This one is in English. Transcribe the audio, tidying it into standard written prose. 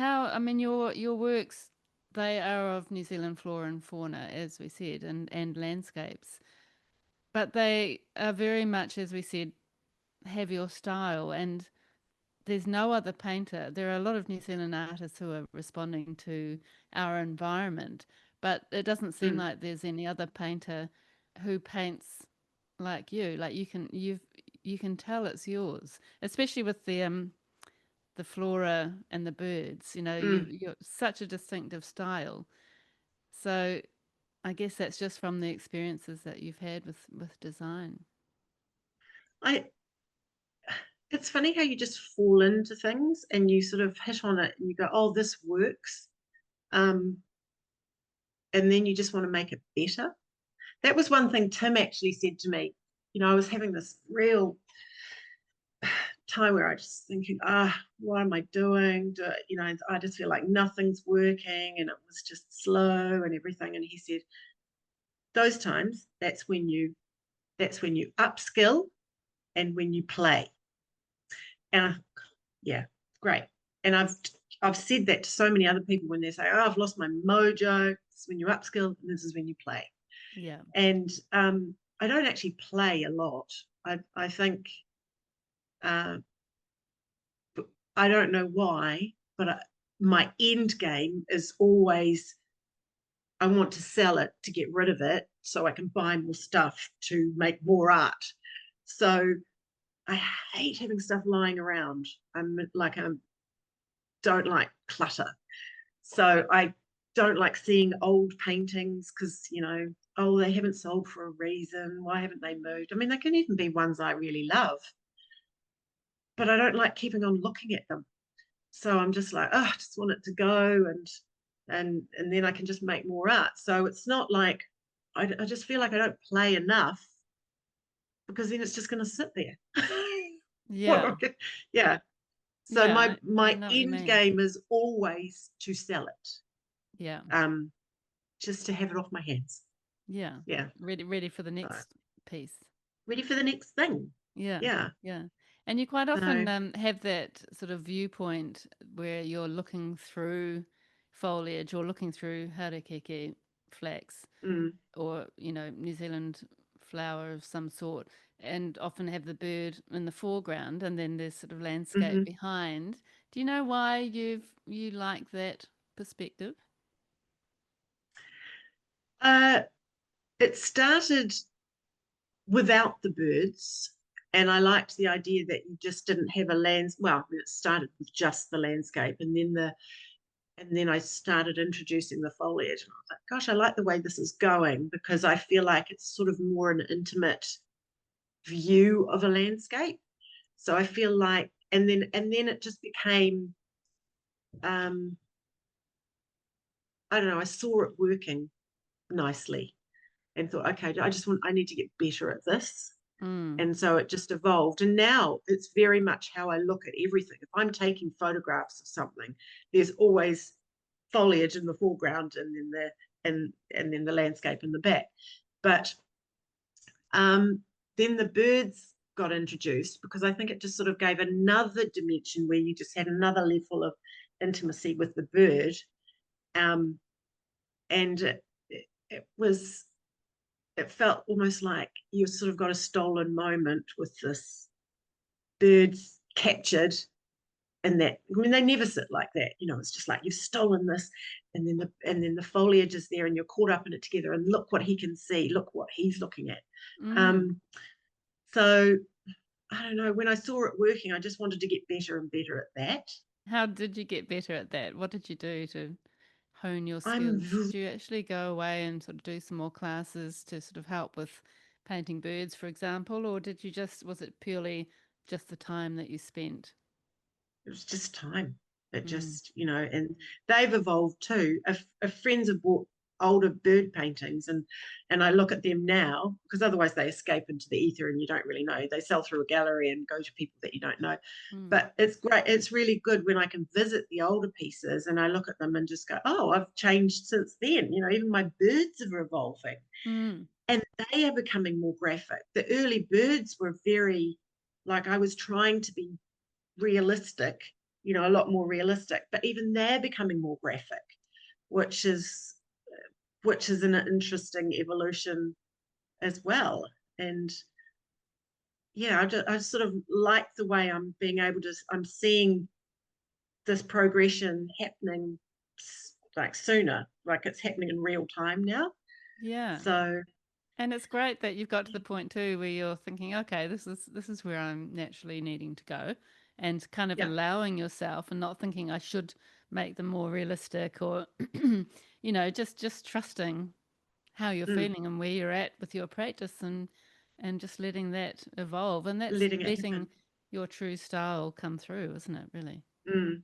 how, I mean, your works, they are of New Zealand flora and fauna, as we said, and landscapes, but they are very much, as we said, have your style. And there's no other painter. There are a lot of New Zealand artists who are responding to our environment, but it doesn't seem Mm, like there's any other painter who paints like you. Like you can tell it's yours, especially with the flora and the birds. You know, mm. you're such a distinctive style. So I guess that's just from the experiences that you've had with design. I It's funny how you just fall into things and you sort of hit on it and you go, oh, this works. Um, and then you just want to make it better. That was one thing Tim actually said to me. I was having this real time where I just thinking, what am I doing? I just feel like nothing's working and it was just slow and everything. And he said, those times, that's when you upskill and when you play. And yeah, great. And I've said that to so many other people when they say, "Oh, I've lost my mojo." This is when you upskill, and this is when you play. Yeah. And I don't actually play a lot. I think uh, I don't know why, but my end game is always I want to sell it to get rid of it so I can buy more stuff to make more art. So I hate having stuff lying around. I don't like clutter. So I don't like seeing old paintings because, oh, they haven't sold for a reason. Why haven't they moved? I mean, they can even be ones I really love, but I don't like keeping on looking at them. So I'm just like, oh, I just want it to go and then I can just make more art. So it's not like I just feel like I don't play enough because then it's just going to sit there. Yeah. Yeah. So Yeah. I my know what you end mean. game is always to sell it. Yeah. Um, just to have it off my hands. Yeah. Yeah. Ready for the So next piece. ready for the next thing. Yeah. Yeah. Yeah. And you quite often So have that sort of viewpoint where you're looking through foliage or looking through harakeke flax mm, or, New Zealand flower of some sort, and often have the bird in the foreground and then there's sort of landscape hmm behind. Do you know why you like that perspective? uh, it started without the birds, and I liked the idea that you just didn't have a lands. Well, it started with just the landscape, and then I started introducing the foliage. And I was like, gosh, I like the way this is going because I feel like it's sort of more an intimate view of a landscape. So I feel like, and then it just became, um, I don't know, I saw it working nicely and thought, okay, I need to get better at this. Mm. And so it just evolved. And now it's very much how I look at everything. If I'm taking photographs of something, there's always foliage in the foreground and then the landscape in the back. But um, then the birds got introduced because I think it just sort of gave another dimension where you just had another level of intimacy with the bird. Um, and it felt almost like you sort of got a stolen moment with this birds captured in that. I mean, they never sit like that. It's just like you've stolen this, and then the foliage is there, and you're caught up in it together. And look what he can see. Look what he's looking at. Mm. Um, so I don't know. When I saw it working, I just wanted to get better and better at that. How did you get better at that? What did you do to hone your I'm skills? Did you actually go away and sort of do some more classes to sort of help with painting birds, for example, or was it purely just the time that you spent? It was just time. It Mm. just, and they've evolved too. If friends have bought older bird paintings and I look at them now, because otherwise they escape into the ether and you don't really know. They sell through a gallery and go to people that you don't know. Mm. But it's great. It's really good when I can visit the older pieces and I look at them and just go, oh, I've changed since then. Even my birds are evolving Mm. and they are becoming more graphic. The early birds were very, like, I was trying to be realistic a lot more realistic, but even they're becoming more graphic, which is an interesting evolution as well. And yeah, I sort of like the way I'm seeing this progression happening like sooner, like it's happening in real time now. Yeah. So And it's great that you've got to the point too where you're thinking, okay, this is where I'm naturally needing to go, and kind of yeah, allowing yourself and not thinking I should make them more realistic or just trusting how you're mm, feeling and where you're at with your practice, and just letting that evolve, and that's letting it letting happen. your true style come through, isn't it, really? Mm.